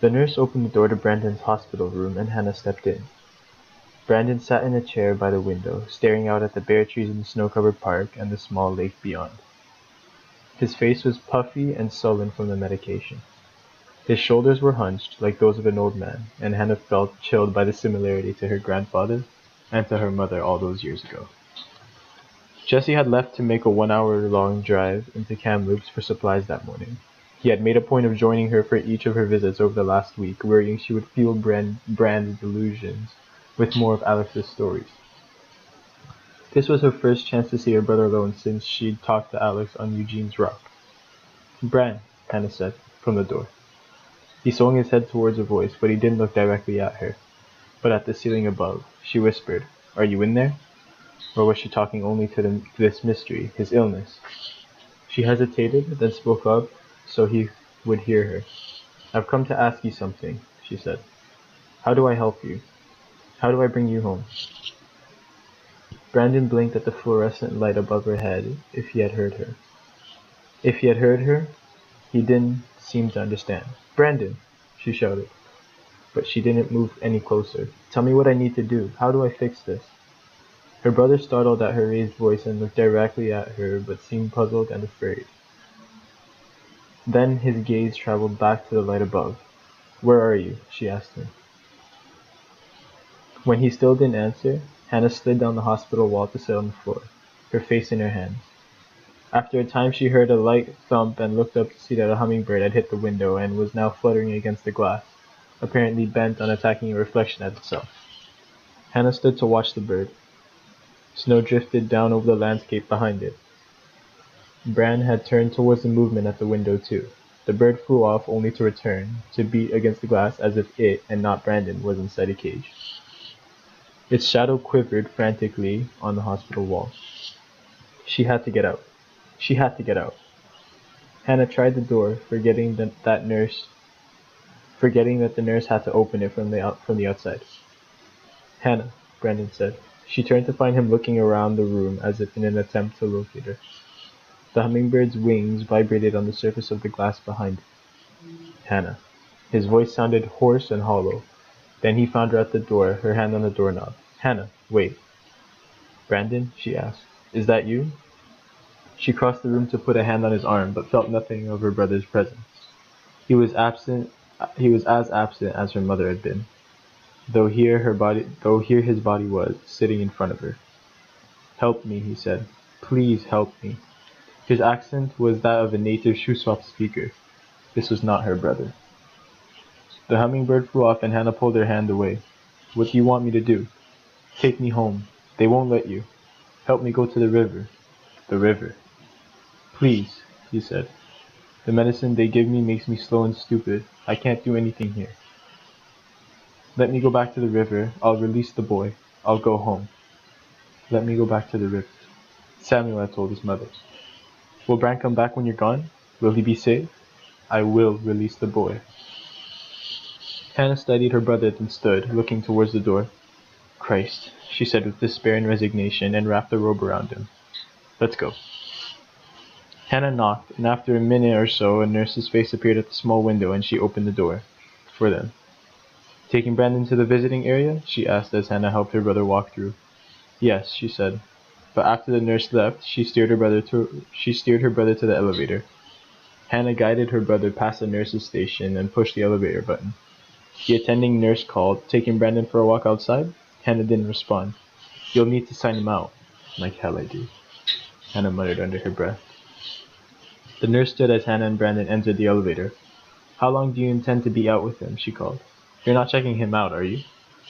The nurse opened the door to Brandon's hospital room and Hannah stepped in. Brandon sat in a chair by the window, staring out at the bare trees in the snow-covered park and the small lake beyond. His face was puffy and sullen from the medication. His shoulders were hunched, like those of an old man, and Hannah felt chilled by the similarity to her grandfather and to her mother all those years ago. Jesse had left to make a 1-hour-long drive into Kamloops for supplies that morning. He had made a point of joining her for each of her visits over the last week, worrying she would fuel Brand's delusions with more of Alex's stories. This was her first chance to see her brother alone since she'd talked to Alex on Eugene's rock. "Bran," Hannah said, from the door. He swung his head towards her voice, but he didn't look directly at her, but at the ceiling above. She whispered, "Are you in there?" Or was she talking only to this mystery, his illness? She hesitated, then spoke up so he would hear her. "I've come to ask you something," she said. "How do I help you? How do I bring you home?" Brandon blinked at the fluorescent light above her head. If he had heard her, he didn't seem to understand. "Brandon!" she shouted, but she didn't move any closer. "Tell me what I need to do. How do I fix this?" Her brother startled at her raised voice and looked directly at her, but seemed puzzled and afraid. Then his gaze traveled back to the light above. "Where are you?" she asked him. When he still didn't answer, Hannah slid down the hospital wall to sit on the floor, her face in her hands. After a time she heard a light thump and looked up to see that a hummingbird had hit the window and was now fluttering against the glass, apparently bent on attacking a reflection at itself. Hannah stood to watch the bird. Snow drifted down over the landscape behind it. Bran had turned towards the movement at the window too. The bird flew off only to return, to beat against the glass as if it, and not Brandon, was inside a cage. Its shadow quivered frantically on the hospital wall. She had to get out. She had to get out. Hannah tried the door, forgetting that the nurse had to open it from the outside. "Hannah," Brandon said. She turned to find him looking around the room as if in an attempt to locate her. The hummingbird's wings vibrated on the surface of the glass behind it. "Hannah." His voice sounded hoarse and hollow. Then he found her at the door, her hand on the doorknob. "Hannah, wait." "Brandon?" she asked. "Is that you?" She crossed the room to put a hand on his arm, but felt nothing of her brother's presence. He was as absent as her mother had been, though here his body was, sitting in front of her. "Help me," he said. "Please help me." His accent was that of a native Shuswap speaker. This was not her brother. The hummingbird flew off and Hannah pulled her hand away. "What do you want me to do?" "Take me home. They won't let you. Help me go to the river." "The river." "Please," he said. "The medicine they give me makes me slow and stupid. I can't do anything here. Let me go back to the river. I'll release the boy. I'll go home. Let me go back to the river." Samuel had told his mother. "Will Bran come back when you're gone? Will he be safe?" "I will release the boy." Hannah studied her brother, then stood, looking towards the door. "Christ," she said with despair and resignation, and wrapped the robe around him. "Let's go." Hannah knocked, and after a minute or so a nurse's face appeared at the small window and she opened the door for them. "Taking Brandon to the visiting area?" she asked as Hannah helped her brother walk through. "Yes," she said. But after the nurse left, she steered her brother to the elevator. Hannah guided her brother past the nurse's station and pushed the elevator button. The attending nurse called, "Taking Brandon for a walk outside?" Hannah didn't respond. "You'll need to sign him out." "Like hell I do," Hannah muttered under her breath. The nurse stood as Hannah and Brandon entered the elevator. "How long do you intend to be out with him?" she called. "You're not checking him out, are you?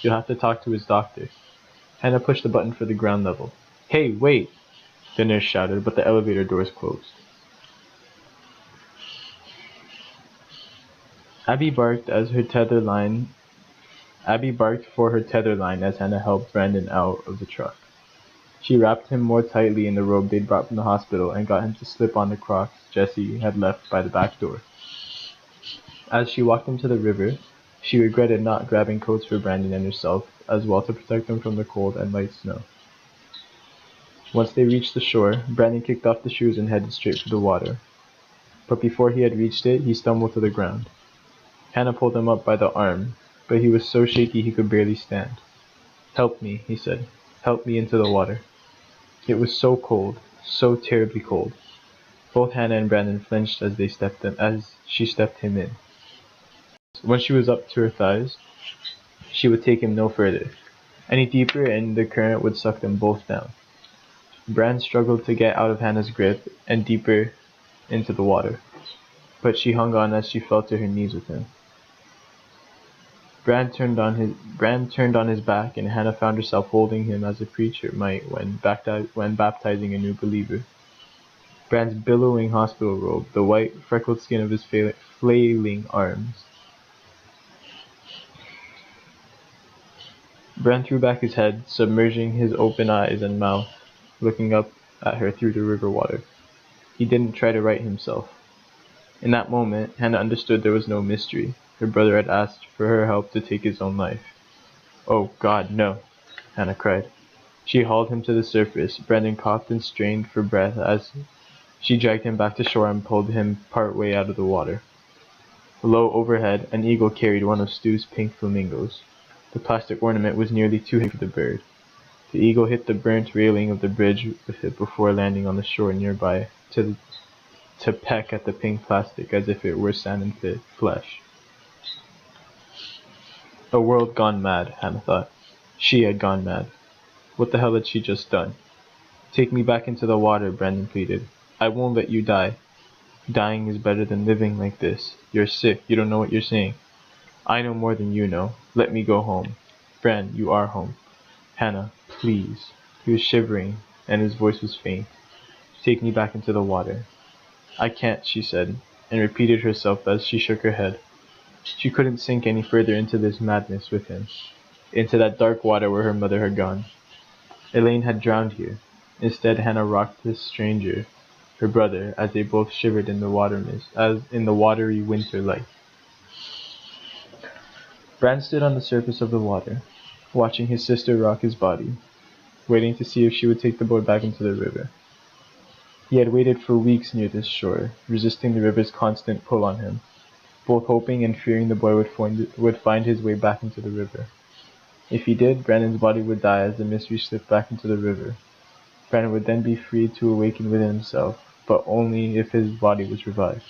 You'll have to talk to his doctor." Hannah pushed the button for the ground level. "Hey, wait!" the nurse shouted, but the elevator doors closed. Abby barked for her tether line as Hannah helped Brandon out of the truck. She wrapped him more tightly in the robe they'd brought from the hospital and got him to slip on the Crocs Jesse had left by the back door. As she walked them to the river, she regretted not grabbing coats for Brandon and herself as well to protect them from the cold and light snow. Once they reached the shore, Brandon kicked off the shoes and headed straight for the water. but before he had reached it, he stumbled to the ground. Hannah pulled him up by the arm, but he was so shaky he could barely stand. "Help me," he said. "Help me into the water." It was so cold, so terribly cold. Both Hannah and Brandon flinched as she stepped him in. When she was up to her thighs, she would take him no further. Any deeper and the current would suck them both down. Brand struggled to get out of Hannah's grip and deeper into the water, but she hung on as she fell to her knees with him. Brand turned on his back, and Hannah found herself holding him as a preacher might when baptizing a new believer. Brand's billowing hospital robe, the white, freckled skin of his flailing arms. Brand threw back his head, submerging his open eyes and mouth, looking up at her through the river water. He didn't try to right himself. In that moment, Hannah understood there was no mystery. Her brother had asked for her help to take his own life. "Oh, God, no!" Hannah cried. She hauled him to the surface. Brandon coughed and strained for breath as she dragged him back to shore and pulled him part way out of the water. Low overhead, an eagle carried one of Stu's pink flamingos. The plastic ornament was nearly too heavy for the bird. The eagle hit the burnt railing of the bridge with it before landing on the shore nearby to peck at the pink plastic as if it were sand and flesh. A world gone mad, Hannah thought. She had gone mad. What the hell had she just done? "Take me back into the water," Brandon pleaded. "I won't let you die. Dying is better than living like this. You're sick. You don't know what you're saying." "I know more than you know. Let me go home." "Brand, you are home." "Hannah, please." He was shivering, and his voice was faint. "Take me back into the water." "I can't," she said, and repeated herself as she shook her head. She couldn't sink any further into this madness with him, into that dark water where her mother had gone. Elaine had drowned here. Instead, Hannah rocked this stranger, her brother, as they both shivered in the water mist, as in the watery winter light. Brand stood on the surface of the water, watching his sister rock his body, waiting to see if she would take the boy back into the river. He had waited for weeks near this shore, resisting the river's constant pull on him, both hoping and fearing the boy would find his way back into the river. If he did, Brandon's body would die as the mystery slipped back into the river. Brandon would then be free to awaken within himself, but only if his body was revived.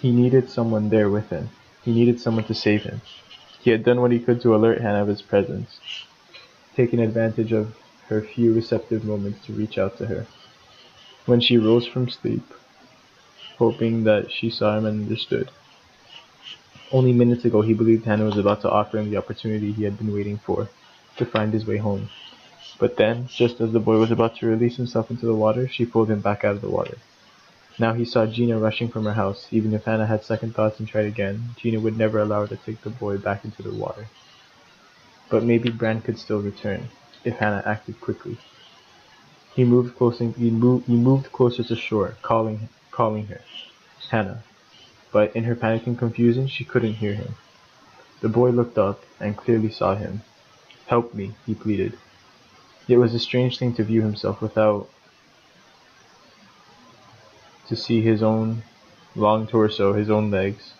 He needed someone there with him. He needed someone to save him. He had done what he could to alert Hannah of his presence, taken advantage of her few receptive moments to reach out to her. When she rose from sleep, hoping that she saw him and understood. Only minutes ago he believed Hannah was about to offer him the opportunity he had been waiting for, to find his way home. But then, just as the boy was about to release himself into the water, she pulled him back out of the water. Now he saw Gina rushing from her house. Even if Hannah had second thoughts and tried again, Gina would never allow her to take the boy back into the water. But maybe Brand could still return, if Hannah acted quickly. He moved closer to shore, calling her, "Hannah." But in her panic and confusion, she couldn't hear him. The boy looked up and clearly saw him. "Help me," he pleaded. It was a strange thing to view himself without, to see his own long torso, his own legs,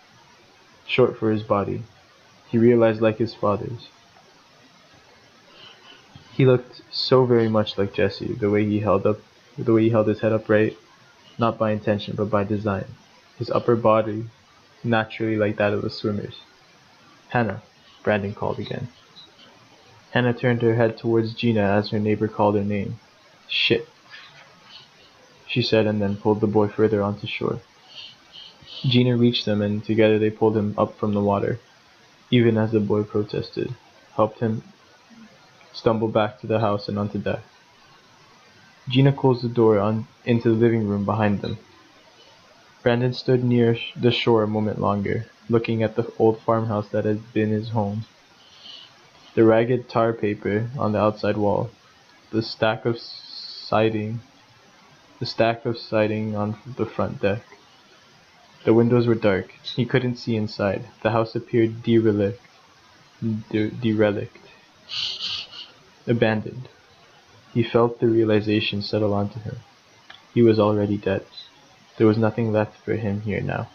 short for his body. He realized like his father's. He looked so very much like Jesse, the way he held his head upright, not by intention but by design. His upper body naturally like that of the swimmers. "Hannah," Brandon called again. Hannah turned her head towards Gina as her neighbor called her name. "Shit," she said, and then pulled the boy further onto shore. Gina reached them, and together they pulled him up from the water, even as the boy protested, helped him stumble back to the house and onto deck. Gina closed the door into the living room behind them. Brandon stood near the shore a moment longer, looking at the old farmhouse that had been his home. The ragged tar paper on the outside wall, the stack of siding on the front deck. The windows were dark. He couldn't see inside. The house appeared derelict, abandoned. He felt the realization settle onto him. He was already dead. There was nothing left for him here now.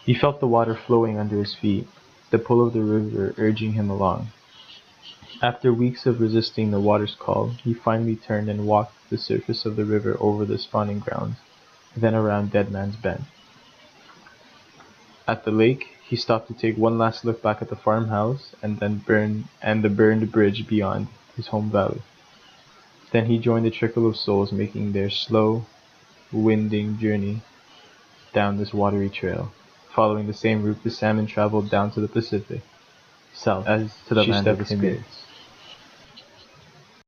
He felt the water flowing under his feet, the pull of the river urging him along. After weeks of resisting the water's call, he finally turned and walked the surface of the river over the spawning grounds, then around Dead Man's Bend. At the lake, he stopped to take one last look back at the farmhouse and the burned bridge beyond his home valley. Then he joined the trickle of souls making their slow, winding journey down this watery trail, following the same route the salmon traveled down to the Pacific, south as to the land of the spirits.